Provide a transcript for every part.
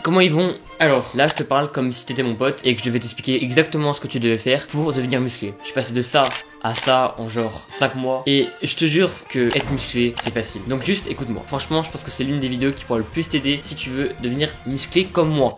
Comment ils vont? Alors, là, je te parle comme si t'étais mon pote et que je devais t'expliquer exactement ce que tu devais faire pour devenir musclé. Je suis passé de ça à ça en genre 5 mois et je te jure que être musclé, c'est facile. Donc juste écoute-moi. Franchement, je pense que c'est l'une des vidéos qui pourra le plus t'aider si tu veux devenir musclé comme moi.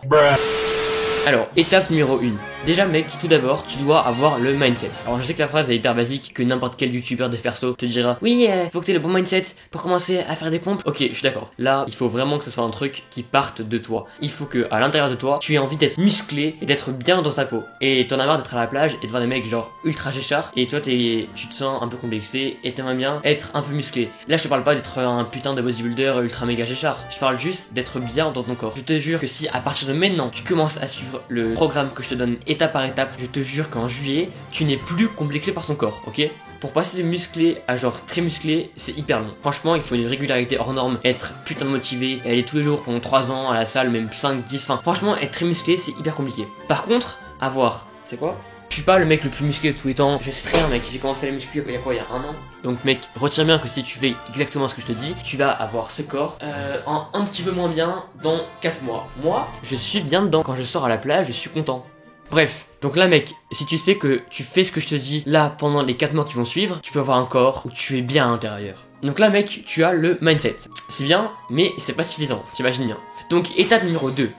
Alors, étape numéro 1. Déjà mec, tout d'abord, tu dois avoir le mindset. Alors je sais que la phrase est hyper basique, que n'importe quel youtubeur dev perso te dira oui, faut que t'aies le bon mindset pour commencer à faire des pompes. Ok, je suis d'accord. Là, il faut vraiment que ce soit un truc qui parte de toi. Il faut que à l'intérieur de toi, tu aies envie d'être musclé et d'être bien dans ta peau. Et t'en as marre d'être à la plage et de voir des mecs genre ultra chéchards et toi tu te sens un peu complexé et t'aimerais bien être un peu musclé. Là, je te parle pas d'être un putain de bodybuilder ultra méga chéchard. Je parle juste d'être bien dans ton corps. Je te jure que si à partir de maintenant, tu commences à suivre le programme que je te donne étape par étape, je te jure qu'en juillet, tu n'es plus complexé par ton corps, ok? Pour passer de musclé à genre très musclé, c'est hyper long. Franchement, il faut une régularité hors norme, être putain de motivé, et aller tous les jours pendant 3 ans à la salle, même 5, 10, enfin. Franchement, être très musclé, c'est hyper compliqué. Par contre, avoir, c'est quoi? Je suis pas le mec le plus musclé de tous les temps, je sais très bien mec, j'ai commencé à les muscler il y a quoi, il y a 1 an. Donc mec, retiens bien que si tu fais exactement ce que je te dis, tu vas avoir ce corps en un petit peu moins bien dans 4 mois. Moi, je suis bien dedans, quand je sors à la plage, je suis content. Bref, donc là mec, si tu sais que tu fais ce que je te dis là pendant les 4 mois qui vont suivre, tu peux avoir un corps où tu es bien à l'intérieur. Donc là mec, tu as le mindset. C'est bien, mais c'est pas suffisant, t'imagines bien. Donc étape numéro 2,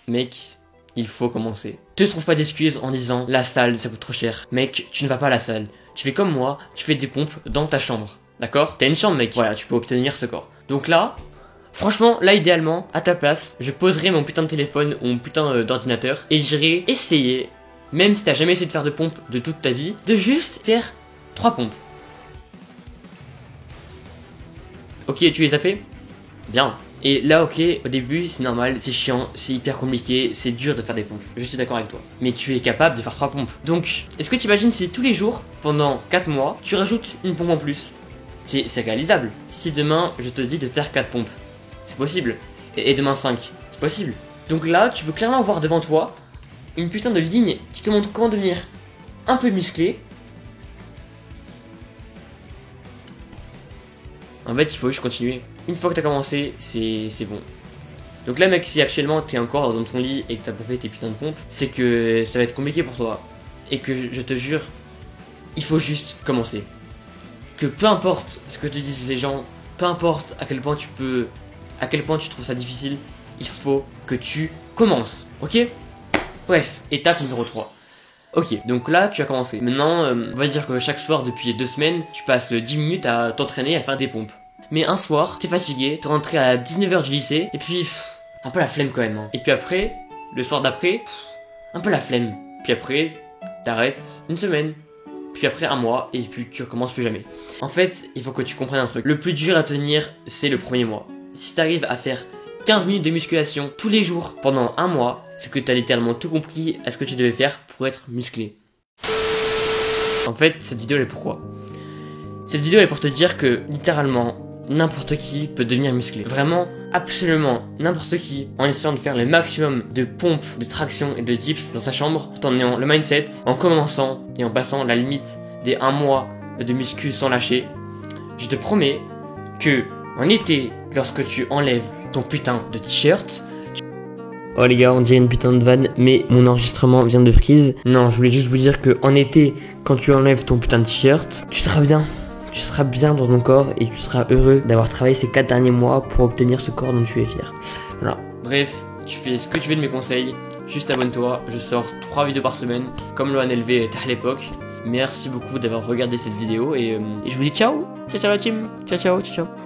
mec, il faut commencer. Te trouve pas d'excuses en disant la salle ça coûte trop cher. Mec, tu ne vas pas à la salle. Tu fais comme moi, tu fais des pompes dans ta chambre. D'accord? T'as une chambre mec, voilà, tu peux obtenir ce corps. Donc là, franchement, là idéalement, à ta place, je poserai mon putain de téléphone ou mon putain d'ordinateur et j'irai essayer, même si t'as jamais essayé de faire de pompes de toute ta vie, de juste faire 3 pompes. Ok, tu les as fait? Bien. Et là ok, au début c'est normal, c'est chiant, c'est hyper compliqué, c'est dur de faire des pompes. Je suis d'accord avec toi. Mais tu es capable de faire 3 pompes. Donc, est-ce que tu imagines si tous les jours, pendant 4 mois, tu rajoutes une pompe en plus? C'est réalisable. Si demain je te dis de faire 4 pompes, c'est possible. Et demain 5, c'est possible. Donc là, tu peux clairement voir devant toi une putain de ligne qui te montre comment devenir un peu musclé. En fait, il faut juste continuer. Une fois que t'as commencé, c'est bon. Donc là mec, si actuellement t'es encore dans ton lit et que t'as pas fait tes putains de pompes, c'est que ça va être compliqué pour toi. Et que je te jure, il faut juste commencer. Que peu importe ce que te disent les gens, peu importe à quel point tu trouves ça difficile, il faut que tu commences, ok? Bref, étape numéro 3. Ok, donc là tu as commencé. Maintenant, on va dire que chaque soir depuis 2 semaines, tu passes 10 minutes à t'entraîner à faire des pompes. Mais un soir, t'es fatigué, t'es rentré à 19h du lycée, et puis un peu la flemme quand même. Hein. Et puis après, le soir d'après, un peu la flemme. Puis après, t'arrêtes 1 semaine. Puis après 1 mois, et puis tu recommences plus jamais. En fait, il faut que tu comprennes un truc. Le plus dur à tenir, c'est le premier mois. Si t'arrives à faire 15 minutes de musculation tous les jours pendant 1 mois, c'est que t'as littéralement tout compris à ce que tu devais faire pour être musclé. En fait, cette vidéo elle est pourquoi? Cette vidéo elle est pour te dire que littéralement n'importe qui peut devenir musclé. Vraiment, absolument n'importe qui, en essayant de faire le maximum de pompes, de traction et de dips dans sa chambre, tout en ayant le mindset, en commençant et en passant la limite des 1 mois de muscu sans lâcher. Je te promets que en été, lorsque tu enlèves ton putain de t-shirt, Oh les gars, on dirait une putain de vanne, mais mon enregistrement vient de freeze. Non, je voulais juste vous dire que en été, quand tu enlèves ton putain de t-shirt, tu seras bien. Tu seras bien dans ton corps et tu seras heureux d'avoir travaillé ces 4 derniers mois pour obtenir ce corps dont tu es fier. Voilà. Bref, tu fais ce que tu veux de mes conseils. Juste abonne-toi, je sors 3 vidéos par semaine, comme le LV était à l'époque. Merci beaucoup d'avoir regardé cette vidéo et je vous dis ciao. Ciao ciao la team. Ciao ciao ciao ciao.